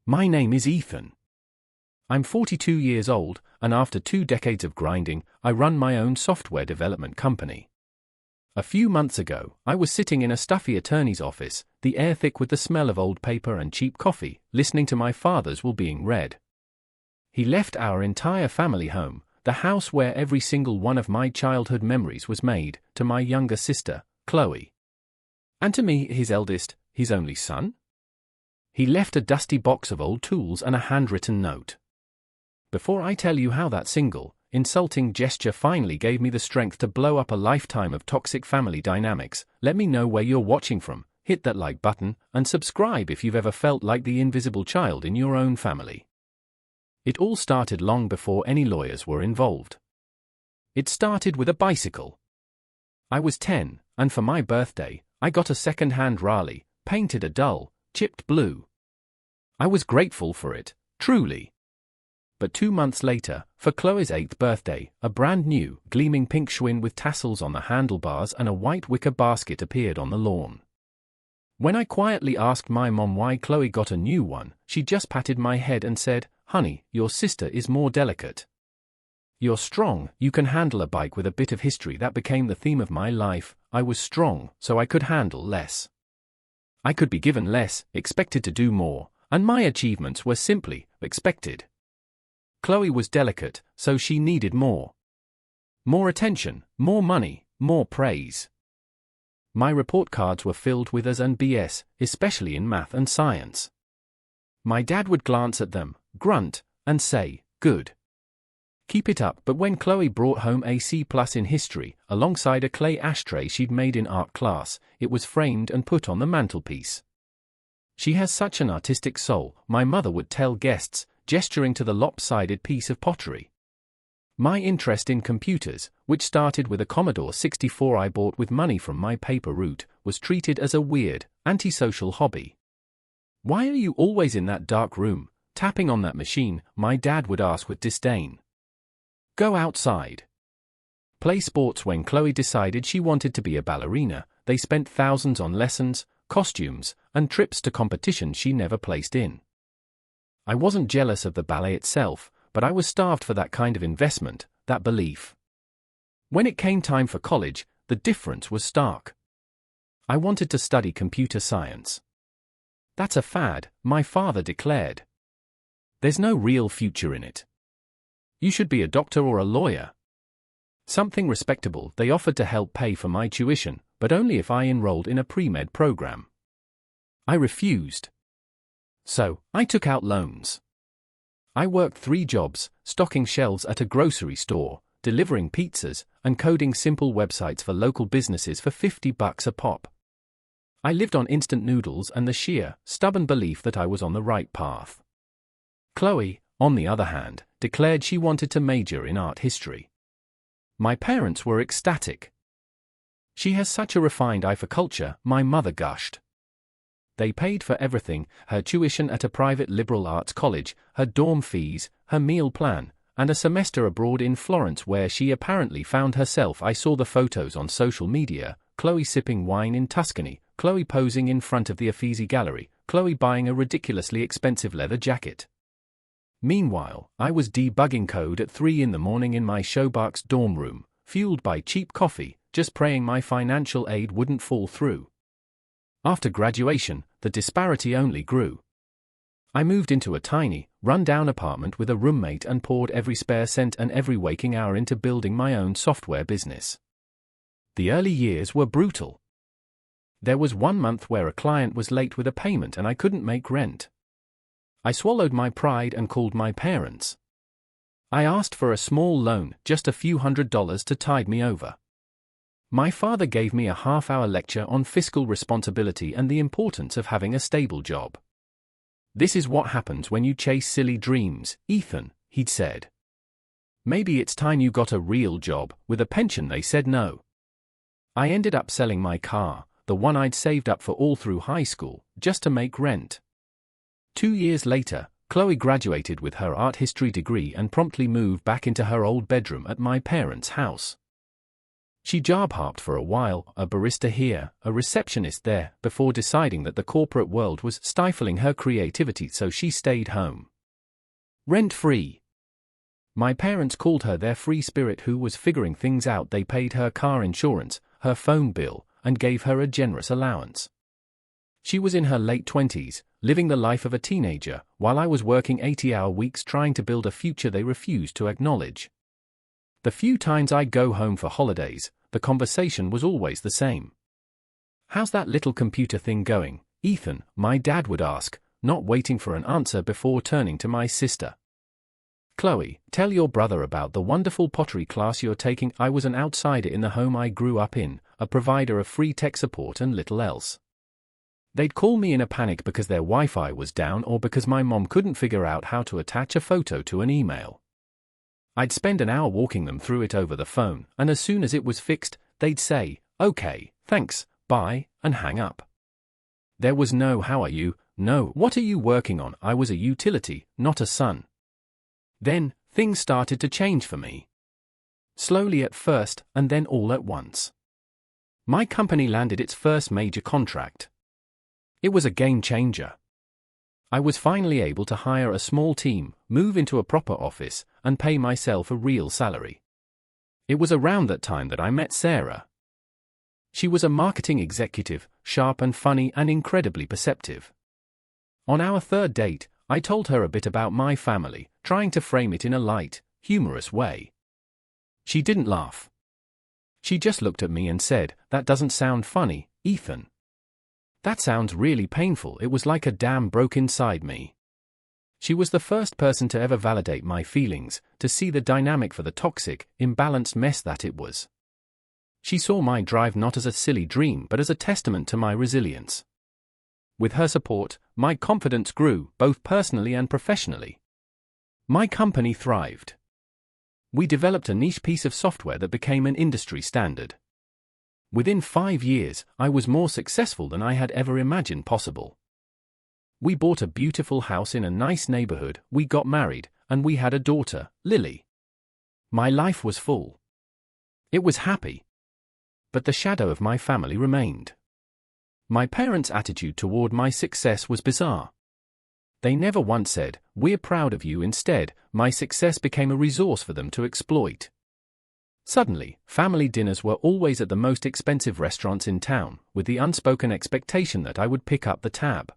My name is Ethan. I'm 42 years old, and after 2 decades of grinding, I run my own software development company. A few months ago, I was sitting in a stuffy attorney's office, the air thick with the smell of old paper and cheap coffee, listening to my father's will being read. He left our entire family home, the house where every single one of my childhood memories was made, to my younger sister, Chloe. And to me, his eldest, his only son? He left a dusty box of old tools and a handwritten note. Before I tell you how that single, insulting gesture finally gave me the strength to blow up a lifetime of toxic family dynamics, let me know where you're watching from, hit that like button, and subscribe if you've ever felt like the invisible child in your own family. It all started long before any lawyers were involved. It started with a bicycle. I was 10, and for my birthday, I got a second-hand Raleigh, painted a dull, chipped blue. I was grateful for it, truly. But 2 months later, for Chloe's 8th birthday, a brand new, gleaming pink Schwinn with tassels on the handlebars and a white wicker basket appeared on the lawn. When I quietly asked my mom why Chloe got a new one, she just patted my head and said, "Honey, your sister is more delicate. You're strong, you can handle a bike." With a bit of history that became the theme of my life, I was strong, so I could handle less. I could be given less, expected to do more, and my achievements were simply expected. Chloe was delicate, so she needed more. More attention, more money, more praise. My report cards were filled with A's and B's, especially in math and science. My dad would glance at them, grunt, and say, "Good. Keep it up." But when Chloe brought home a C+ in history, alongside a clay ashtray she'd made in art class, it was framed and put on the mantelpiece. "She has such an artistic soul," my mother would tell guests, gesturing to the lopsided piece of pottery. My interest in computers, which started with a Commodore 64 I bought with money from my paper route, was treated as a weird, antisocial hobby. "Why are you always in that dark room, tapping on that machine?" my dad would ask with disdain. "Go outside. Play sports." When Chloe decided she wanted to be a ballerina, they spent thousands on lessons, costumes, and trips to competitions she never placed in. I wasn't jealous of the ballet itself, but I was starved for that kind of investment, that belief. When it came time for college, the difference was stark. I wanted to study computer science. "That's a fad," my father declared. "There's no real future in it. You should be a doctor or a lawyer. Something respectable." They offered to help pay for my tuition, but only if I enrolled in a pre-med program. I refused. So, I took out loans. I worked 3 jobs, stocking shelves at a grocery store, delivering pizzas, and coding simple websites for local businesses for $50 a pop. I lived on instant noodles and the sheer, stubborn belief that I was on the right path. Chloe, on the other hand, declared she wanted to major in art history. My parents were ecstatic. "She has such a refined eye for culture," my mother gushed. They paid for everything: her tuition at a private liberal arts college, her dorm fees, her meal plan, and a semester abroad in Florence where she apparently found herself. I saw the photos on social media: Chloe sipping wine in Tuscany, Chloe posing in front of the Uffizi Gallery, Chloe buying a ridiculously expensive leather jacket. Meanwhile, I was debugging code at 3 in the morning in my showbox dorm room, fueled by cheap coffee, just praying my financial aid wouldn't fall through. After graduation, the disparity only grew. I moved into a tiny, run-down apartment with a roommate and poured every spare cent and every waking hour into building my own software business. The early years were brutal. There was 1 month where a client was late with a payment and I couldn't make rent. I swallowed my pride and called my parents. I asked for a small loan, just a few $100s to tide me over. My father gave me a half-hour lecture on fiscal responsibility and the importance of having a stable job. "This is what happens when you chase silly dreams, Ethan," he'd said. "Maybe it's time you got a real job, with a pension." They said no. I ended up selling my car, the one I'd saved up for all through high school, just to make rent. 2 years later, Chloe graduated with her art history degree and promptly moved back into her old bedroom at my parents' house. She job-hopped for a while, a barista here, a receptionist there, before deciding that the corporate world was stifling her creativity, so she stayed home. Rent-free. My parents called her their free spirit who was figuring things out. They paid her car insurance, her phone bill, and gave her a generous allowance. She was in her late 20s, living the life of a teenager, while I was working 80-hour weeks trying to build a future they refused to acknowledge. The few times I'd go home for holidays, the conversation was always the same. "How's that little computer thing going, Ethan?" my dad would ask, not waiting for an answer before turning to my sister. "Chloe, tell your brother about the wonderful pottery class you're taking." I was an outsider in the home I grew up in, a provider of free tech support and little else. They'd call me in a panic because their Wi-Fi was down or because my mom couldn't figure out how to attach a photo to an email. I'd spend an hour walking them through it over the phone, and as soon as it was fixed, they'd say, "Okay, thanks, bye," and hang up. There was no "how are you?" no "what are you working on?" I was a utility, not a son. Then, things started to change for me. Slowly at first, and then all at once. My company landed its first major contract. It was a game changer. I was finally able to hire a small team, move into a proper office, and pay myself a real salary. It was around that time that I met Sarah. She was a marketing executive, sharp and funny and incredibly perceptive. On our third date, I told her a bit about my family, trying to frame it in a light, humorous way. She didn't laugh. She just looked at me and said, "That doesn't sound funny, Ethan. That sounds really painful." It was like a dam broke inside me. She was the first person to ever validate my feelings, to see the dynamic for the toxic, imbalanced mess that it was. She saw my drive not as a silly dream but as a testament to my resilience. With her support, my confidence grew, both personally and professionally. My company thrived. We developed a niche piece of software that became an industry standard. Within 5 years, I was more successful than I had ever imagined possible. We bought a beautiful house in a nice neighborhood, we got married, and we had a daughter, Lily. My life was full. It was happy. But the shadow of my family remained. My parents' attitude toward my success was bizarre. They never once said, "We're proud of you." Instead, my success became a resource for them to exploit. Suddenly, family dinners were always at the most expensive restaurants in town, with the unspoken expectation that I would pick up the tab.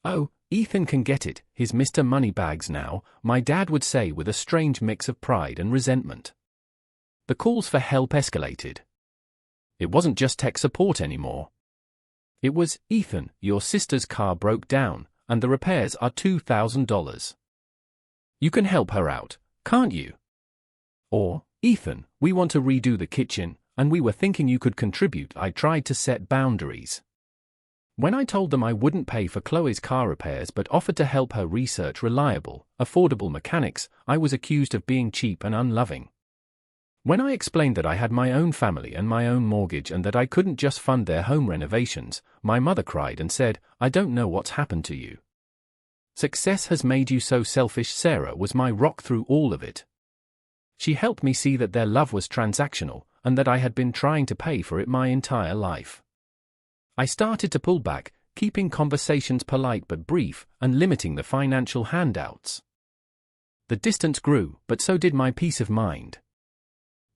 "Oh, Ethan can get it, he's Mr. Moneybags now," my dad would say with a strange mix of pride and resentment. The calls for help escalated. It wasn't just tech support anymore. It was, "Ethan, your sister's car broke down, and the repairs are $2,000. You can help her out, can't you?" Or, "Ethan, we want to redo the kitchen, and we were thinking you could contribute." I tried to set boundaries. When I told them I wouldn't pay for Chloe's car repairs but offered to help her research reliable, affordable mechanics, I was accused of being cheap and unloving. When I explained that I had my own family and my own mortgage and that I couldn't just fund their home renovations, my mother cried and said, "I don't know what's happened to you. Success has made you so selfish." Sarah was my rock through all of it. She helped me see that their love was transactional, and that I had been trying to pay for it my entire life. I started to pull back, keeping conversations polite but brief, and limiting the financial handouts. The distance grew, but so did my peace of mind.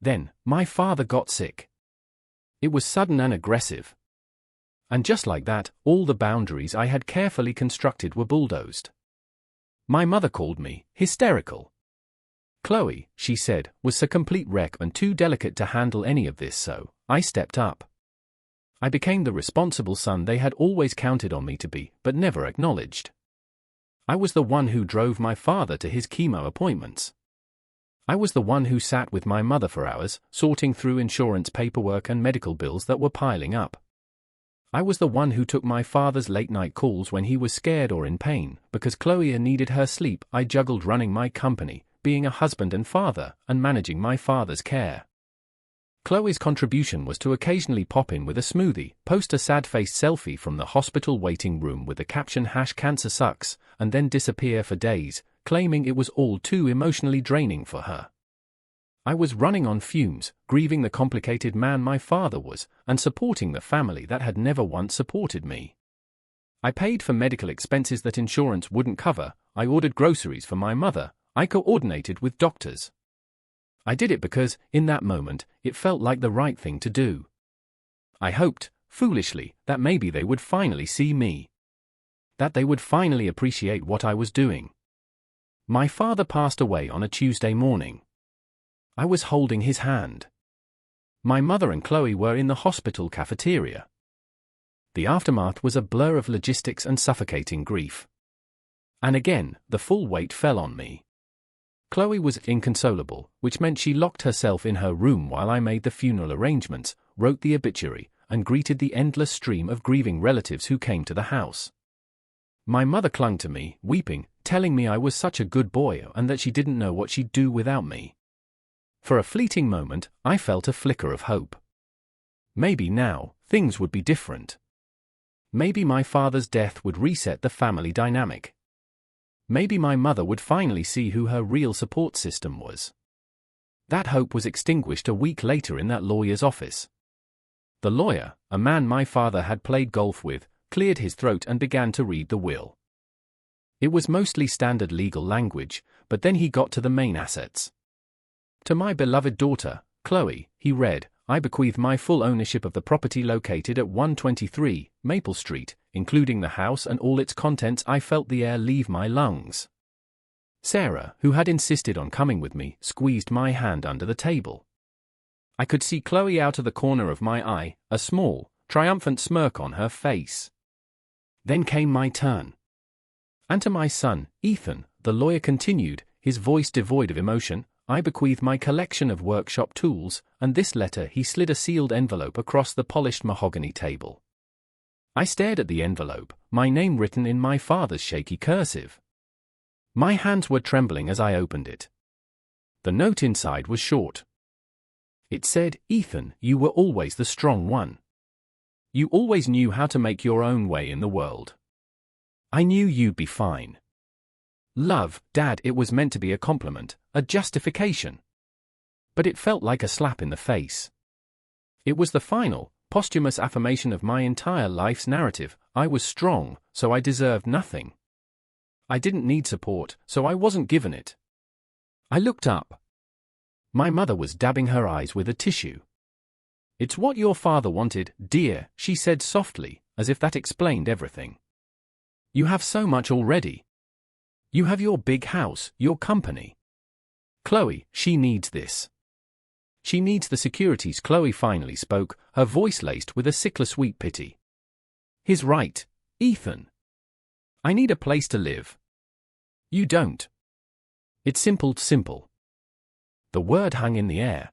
Then, my father got sick. It was sudden and aggressive. And just like that, all the boundaries I had carefully constructed were bulldozed. My mother called me hysterical. Chloe, she said, was a complete wreck and too delicate to handle any of this, so I stepped up. I became the responsible son they had always counted on me to be, but never acknowledged. I was the one who drove my father to his chemo appointments. I was the one who sat with my mother for hours, sorting through insurance paperwork and medical bills that were piling up. I was the one who took my father's late-night calls when he was scared or in pain, because Chloe needed her sleep. I juggled running my company, being a husband and father, and managing my father's care. Chloe's contribution was to occasionally pop in with a smoothie, post a sad-faced selfie from the hospital waiting room with the caption #cancer sucks, and then disappear for days, claiming it was all too emotionally draining for her. I was running on fumes, grieving the complicated man my father was, and supporting the family that had never once supported me. I paid for medical expenses that insurance wouldn't cover, I ordered groceries for my mother, I coordinated with doctors. I did it because, in that moment, it felt like the right thing to do. I hoped, foolishly, that maybe they would finally see me. That they would finally appreciate what I was doing. My father passed away on a Tuesday morning. I was holding his hand. My mother and Chloe were in the hospital cafeteria. The aftermath was a blur of logistics and suffocating grief. And again, the full weight fell on me. Chloe was inconsolable, which meant she locked herself in her room while I made the funeral arrangements, wrote the obituary, and greeted the endless stream of grieving relatives who came to the house. My mother clung to me, weeping, telling me I was such a good boy and that she didn't know what she'd do without me. For a fleeting moment, I felt a flicker of hope. Maybe now, things would be different. Maybe my father's death would reset the family dynamic. Maybe my mother would finally see who her real support system was. That hope was extinguished a week later in that lawyer's office. The lawyer, a man my father had played golf with, cleared his throat and began to read the will. It was mostly standard legal language, but then he got to the main assets. To my beloved daughter, Chloe, he read, I bequeath my full ownership of the property located at 123 Maple Street, including the house and all its contents. I felt the air leave my lungs. Sarah, who had insisted on coming with me, squeezed my hand under the table. I could see Chloe out of the corner of my eye, a small, triumphant smirk on her face. Then came my turn. And to my son, Ethan, the lawyer continued, his voice devoid of emotion, I bequeath my collection of workshop tools, and this letter. He slid a sealed envelope across the polished mahogany table. I stared at the envelope, my name written in my father's shaky cursive. My hands were trembling as I opened it. The note inside was short. It said, Ethan, you were always the strong one. You always knew how to make your own way in the world. I knew you'd be fine. Love, Dad. It was meant to be a compliment, a justification. But it felt like a slap in the face. It was the final, posthumous affirmation of my entire life's narrative. I was strong, so I deserved nothing. I didn't need support, so I wasn't given it. I looked up. My mother was dabbing her eyes with a tissue. It's what your father wanted, dear, she said softly, as if that explained everything. You have so much already. You have your big house, your company. Chloe, she needs this. She needs the securities. Chloe finally spoke, her voice laced with a sickly sweet pity. He's right, Ethan. I need a place to live. You don't. It's simple. The word hung in the air.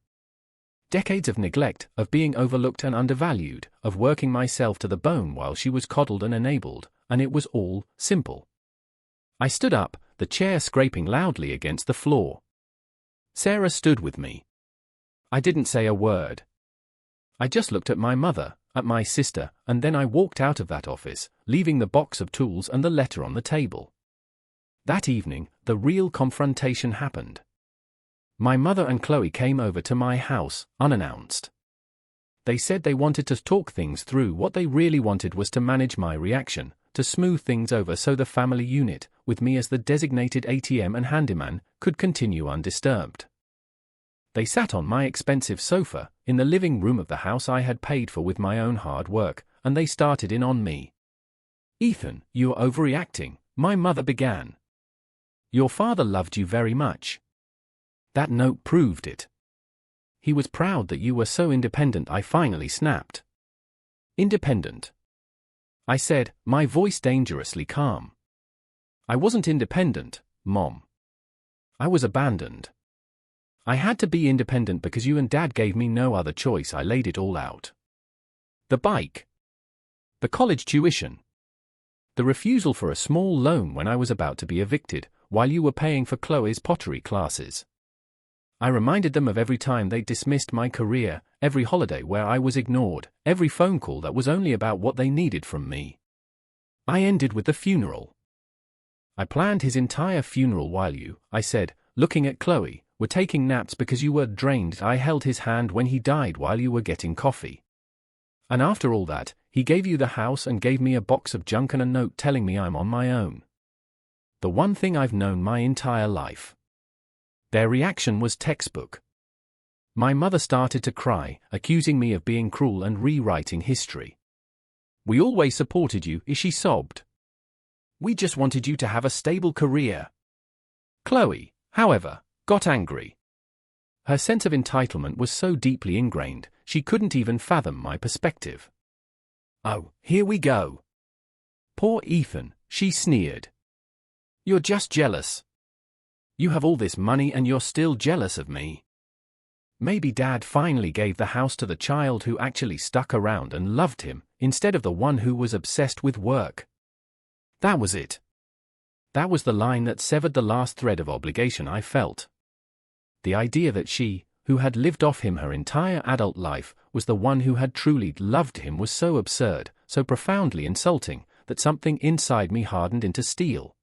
Decades of neglect, of being overlooked and undervalued, of working myself to the bone while she was coddled and enabled, and it was all simple. I stood up, the chair scraping loudly against the floor. Sarah stood with me. I didn't say a word. I just looked at my mother, at my sister, and then I walked out of that office, leaving the box of tools and the letter on the table. That evening, the real confrontation happened. My mother and Chloe came over to my house, unannounced. They said they wanted to talk things through. What they really wanted was to manage my reaction, to smooth things over so the family unit, with me as the designated ATM and handyman, could continue undisturbed. They sat on my expensive sofa, in the living room of the house I had paid for with my own hard work, and they started in on me. Ethan, you're overreacting, my mother began. Your father loved you very much. That note proved it. He was proud that you were so independent. I finally snapped. Independent? I said, my voice dangerously calm. I wasn't independent, Mom. I was abandoned. I had to be independent because you and Dad gave me no other choice. I laid it all out. The bike. The college tuition. The refusal for a small loan when I was about to be evicted, while you were paying for Chloe's pottery classes. I reminded them of every time they dismissed my career, every holiday where I was ignored, every phone call that was only about what they needed from me. I ended with the funeral. I planned his entire funeral while you, I said, looking at Chloe, were taking naps because you were drained. I held his hand when he died while you were getting coffee. And after all that, he gave you the house and gave me a box of junk and a note telling me I'm on my own. The one thing I've known my entire life. Their reaction was textbook. My mother started to cry, accusing me of being cruel and rewriting history. We always supported you, she sobbed. We just wanted you to have a stable career. Chloe, however, got angry. Her sense of entitlement was so deeply ingrained, she couldn't even fathom my perspective. Oh, here we go. Poor Ethan, she sneered. You're just jealous. You have all this money and you're still jealous of me. Maybe Dad finally gave the house to the child who actually stuck around and loved him, instead of the one who was obsessed with work. That was it. That was the line that severed the last thread of obligation I felt. The idea that she, who had lived off him her entire adult life, was the one who had truly loved him was so absurd, so profoundly insulting, that something inside me hardened into steel.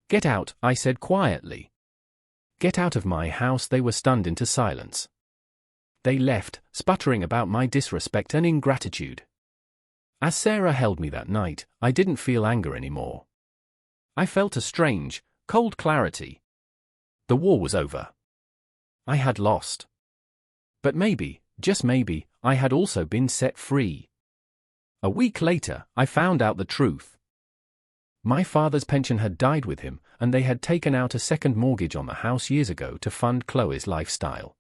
Get out, I said quietly. Get out of my house. They were stunned into silence. They left, sputtering about my disrespect and ingratitude. As Sarah held me that night, I didn't feel anger anymore. I felt a strange, cold clarity. The war was over. I had lost. But maybe, just maybe, I had also been set free. A week later, I found out the truth. My father's pension had died with him, and they had taken out a second mortgage on the house years ago to fund Chloe's lifestyle.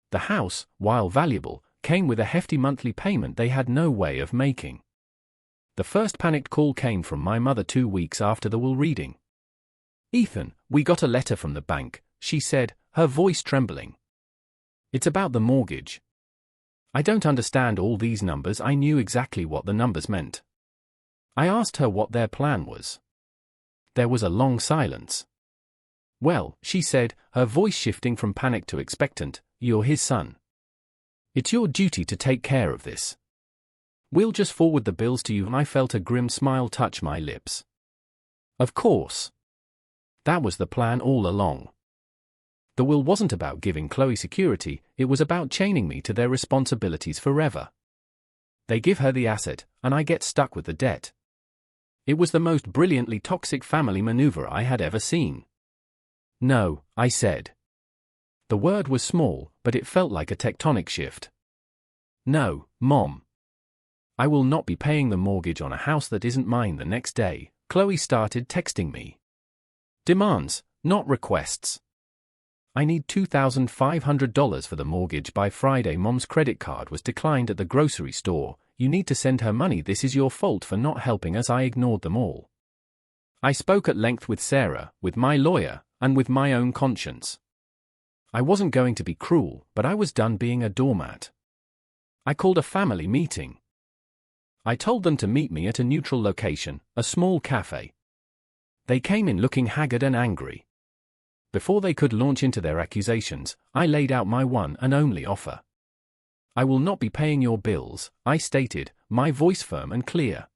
The house, while valuable, came with a hefty monthly payment they had no way of making. The first panicked call came from my mother 2 weeks after the will reading. Ethan, we got a letter from the bank, she said, her voice trembling. It's about the mortgage. I don't understand all these numbers. I knew exactly what the numbers meant. I asked her what their plan was. There was a long silence. Well, she said, her voice shifting from panic to expectant, you're his son. It's your duty to take care of this. We'll just forward the bills to you. I felt a grim smile touch my lips. Of course. That was the plan all along. The will wasn't about giving Chloe security, it was about chaining me to their responsibilities forever. They give her the asset, and I get stuck with the debt. It was the most brilliantly toxic family maneuver I had ever seen. No, I said. The word was small, but it felt like a tectonic shift. No, Mom. I will not be paying the mortgage on a house that isn't mine. The next day, Chloe started texting me. Demands, not requests. I need $2,500 for the mortgage by Friday. Mom's credit card was declined at the grocery store. You need to send her money. This is your fault for not helping us. I ignored them all. I spoke at length with Sarah, with my lawyer, and with my own conscience. I wasn't going to be cruel, but I was done being a doormat. I called a family meeting. I told them to meet me at a neutral location, a small cafe. They came in looking haggard and angry. Before they could launch into their accusations, I laid out my one and only offer. I will not be paying your bills, I stated, my voice firm and clear.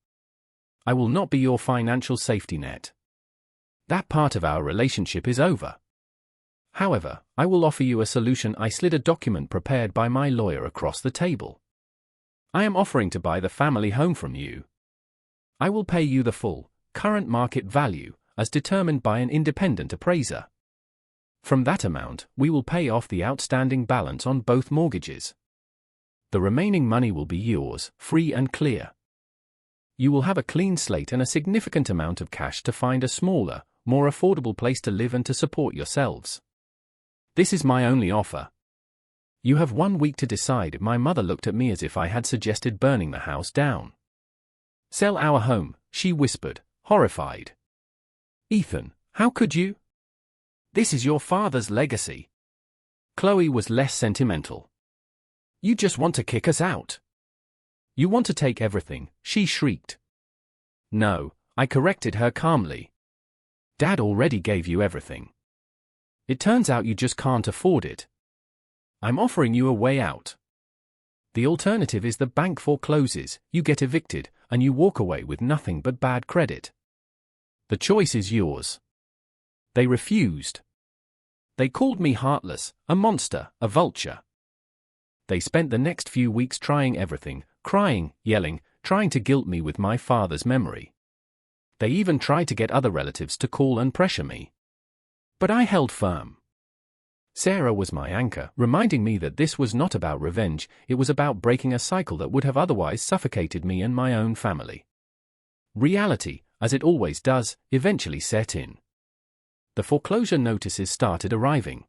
I will not be your financial safety net. That part of our relationship is over. However, I will offer you a solution. I slid a document prepared by my lawyer across the table. I am offering to buy the family home from you. I will pay you the full, current market value, as determined by an independent appraiser. From that amount, we will pay off the outstanding balance on both mortgages. The remaining money will be yours, free and clear. You will have a clean slate and a significant amount of cash to find a smaller, more affordable place to live and to support yourselves. This is my only offer. You have 1 week to decide. My mother looked at me as if I had suggested burning the house down. Sell our home, she whispered, horrified. Ethan, how could you? This is your father's legacy. Chloe was less sentimental. You just want to kick us out. You want to take everything, she shrieked. No, I corrected her calmly. Dad already gave you everything. It turns out you just can't afford it. I'm offering you a way out. The alternative is the bank forecloses, you get evicted, and you walk away with nothing but bad credit. The choice is yours. They refused. They called me heartless, a monster, a vulture. They spent the next few weeks trying everything, crying, yelling, trying to guilt me with my father's memory. They even tried to get other relatives to call and pressure me. But I held firm. Sarah was my anchor, reminding me that this was not about revenge, it was about breaking a cycle that would have otherwise suffocated me and my own family. Reality, as it always does, eventually set in. The foreclosure notices started arriving.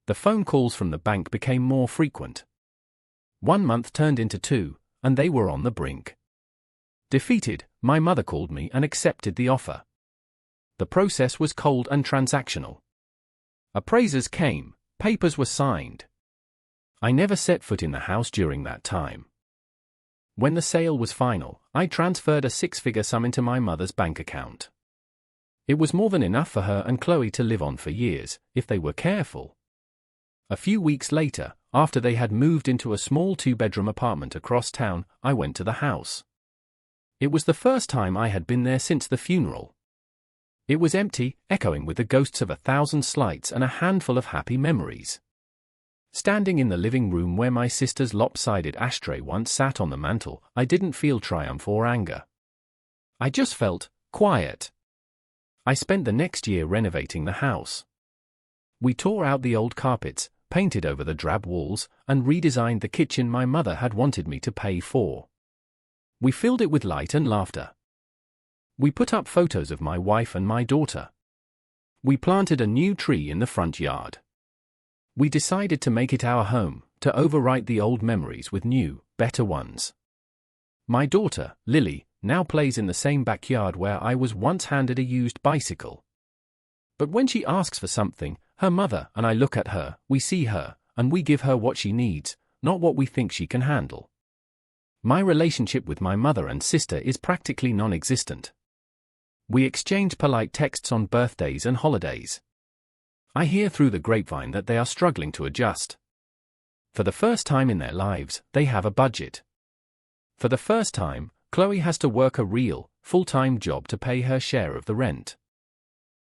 The phone calls from the bank became more frequent. 1 month turned into 2, and they were on the brink. Defeated, my mother called me and accepted the offer. The process was cold and transactional. Appraisers came, papers were signed. I never set foot in the house during that time. When the sale was final, I transferred a 6-figure sum into my mother's bank account. It was more than enough for her and Chloe to live on for years, if they were careful. A few weeks later, after they had moved into a small 2-bedroom apartment across town, I went to the house. It was the first time I had been there since the funeral. It was empty, echoing with the ghosts of 1,000 slights and a handful of happy memories. Standing in the living room where my sister's lopsided ashtray once sat on the mantel, I didn't feel triumph or anger. I just felt quiet. I spent the next year renovating the house. We tore out the old carpets, painted over the drab walls, and redesigned the kitchen my mother had wanted me to pay for. We filled it with light and laughter. We put up photos of my wife and my daughter. We planted a new tree in the front yard. We decided to make it our home, to overwrite the old memories with new, better ones. My daughter, Lily, now plays in the same backyard where I was once handed a used bicycle. But when she asks for something, her mother and I look at her, we see her, and we give her what she needs, not what we think she can handle. My relationship with my mother and sister is practically non-existent. We exchange polite texts on birthdays and holidays. I hear through the grapevine that they are struggling to adjust. For the first time in their lives, they have a budget. For the first time, Chloe has to work a real, full-time job to pay her share of the rent.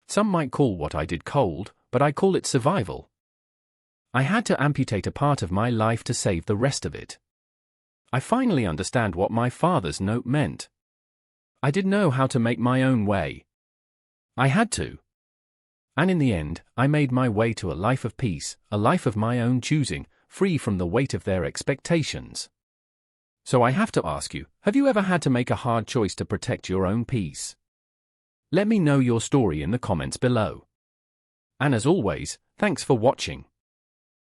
Some might call what I did cold, but I call it survival. I had to amputate a part of my life to save the rest of it. I finally understand what my father's note meant. I didn't know how to make my own way. I had to. And in the end, I made my way to a life of peace, a life of my own choosing, free from the weight of their expectations. So I have to ask you, have you ever had to make a hard choice to protect your own peace? Let me know your story in the comments below. And as always, thanks for watching.